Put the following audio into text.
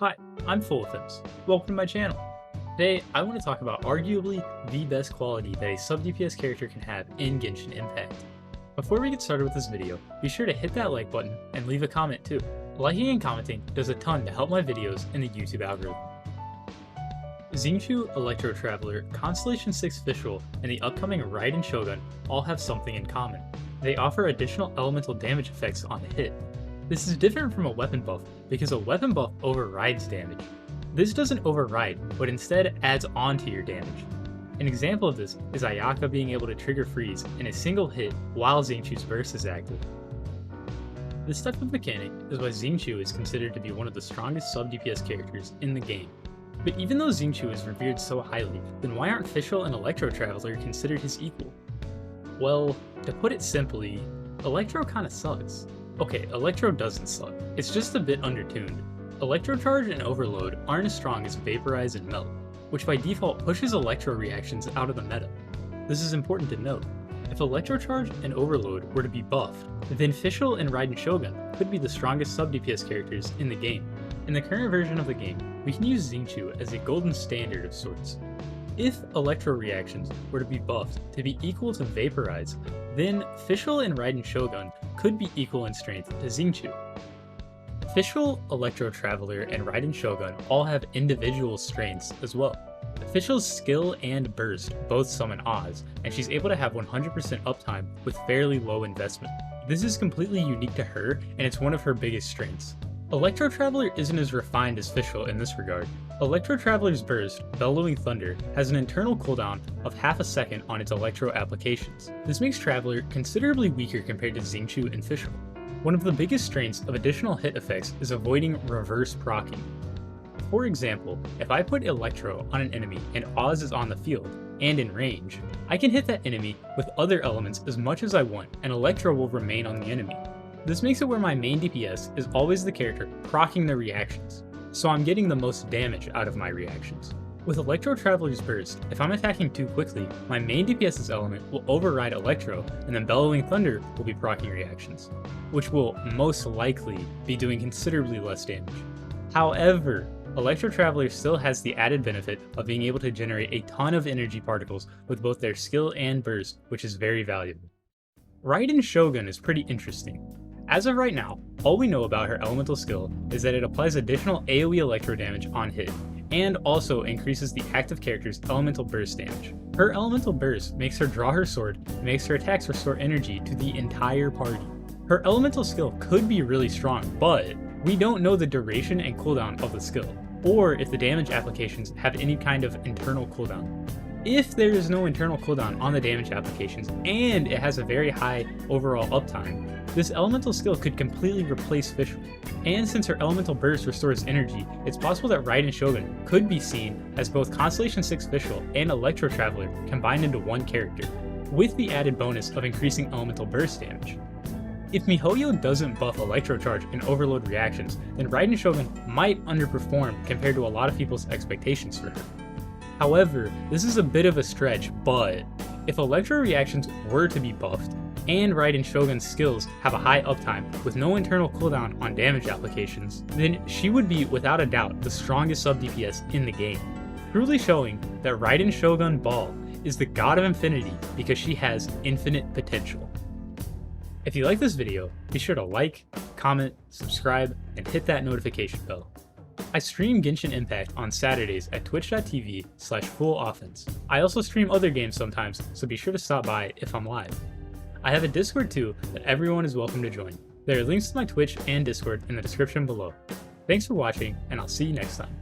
Hi, I'm Full of Things. Welcome to my channel. Today, I want to talk about arguably the best quality that a sub-DPS character can have in Genshin Impact. Before we get started with this video, be sure to hit that like button and leave a comment too. Liking and commenting does a ton to help my videos in the YouTube algorithm. Xingqiu, Electro Traveler, Constellation 6 Fischl, and the upcoming Raiden Shogun all have something in common. They offer additional elemental damage effects on the hit. This is different from a weapon buff because a weapon buff overrides damage. This doesn't override, but instead adds on to your damage. An example of this is Ayaka being able to trigger freeze in a single hit while Xingqiu's burst is active. This type of mechanic is why Xingqiu is considered to be one of the strongest sub-DPS characters in the game. But even though Xingqiu is revered so highly, then why aren't Fischl and Electro Traveler considered his equal? Well, to put it simply, Electro kinda sucks. Okay, Electro doesn't suck, it's just a bit undertuned. Electro Charge and Overload aren't as strong as Vaporize and Melt, which by default pushes Electro reactions out of the meta. This is important to note. If Electro Charge and Overload were to be buffed, then Fischl and Raiden Shogun could be the strongest sub-DPS characters in the game. In the current version of the game, we can use Xingqiu as a golden standard of sorts. If Electro reactions were to be buffed to be equal to Vaporize, then Fischl and Raiden Shogun could be equal in strength to Xingqiu. Fischl, Electro Traveler, and Raiden Shogun all have individual strengths as well. Fischl's skill and burst both summon Oz, and she's able to have 100% uptime with fairly low investment. This is completely unique to her, and it's one of her biggest strengths. Electro Traveler isn't as refined as Fischl in this regard. Electro Traveler's burst, Bellowing Thunder, has an internal cooldown of half a second on its Electro applications. This makes Traveler considerably weaker compared to Xingqiu and Fischl. One of the biggest strengths of additional hit effects is avoiding reverse proccing. For example, if I put Electro on an enemy and Oz is on the field, and in range, I can hit that enemy with other elements as much as I want and Electro will remain on the enemy. This makes it where my main DPS is always the character proccing their reactions, so I'm getting the most damage out of my reactions. With Electro Traveler's burst, if I'm attacking too quickly, my main DPS's element will override Electro, and then Bellowing Thunder will be proccing reactions, which will most likely be doing considerably less damage. However, Electro Traveler still has the added benefit of being able to generate a ton of energy particles with both their skill and burst, which is very valuable. Raiden Shogun is pretty interesting. As of right now, all we know about her elemental skill is that it applies additional AoE electro damage on hit, and also increases the active character's elemental burst damage. Her elemental burst makes her draw her sword and makes her attacks restore energy to the entire party. Her elemental skill could be really strong, but we don't know the duration and cooldown of the skill, or if the damage applications have any kind of internal cooldown. If there is no internal cooldown on the damage applications, and it has a very high overall uptime, this elemental skill could completely replace Fischl. And since her elemental burst restores energy, it's possible that Raiden Shogun could be seen as both Constellation 6 Fischl and Electro Traveler combined into one character, with the added bonus of increasing elemental burst damage. If MiHoYo doesn't buff Electro Charge and Overload reactions, then Raiden Shogun might underperform compared to a lot of people's expectations for her. However, this is a bit of a stretch, but if Electro reactions were to be buffed, and Raiden Shogun's skills have a high uptime with no internal cooldown on damage applications, then she would be without a doubt the strongest sub-DPS in the game, truly showing that Raiden Shogun Ball is the god of infinity because she has infinite potential. If you like this video, be sure to like, comment, subscribe, and hit that notification bell. I stream Genshin Impact on Saturdays at twitch.tv/fulloffense. I also stream other games sometimes, so be sure to stop by if I'm live. I have a Discord too that everyone is welcome to join. There are links to my Twitch and Discord in the description below. Thanks for watching, and I'll see you next time.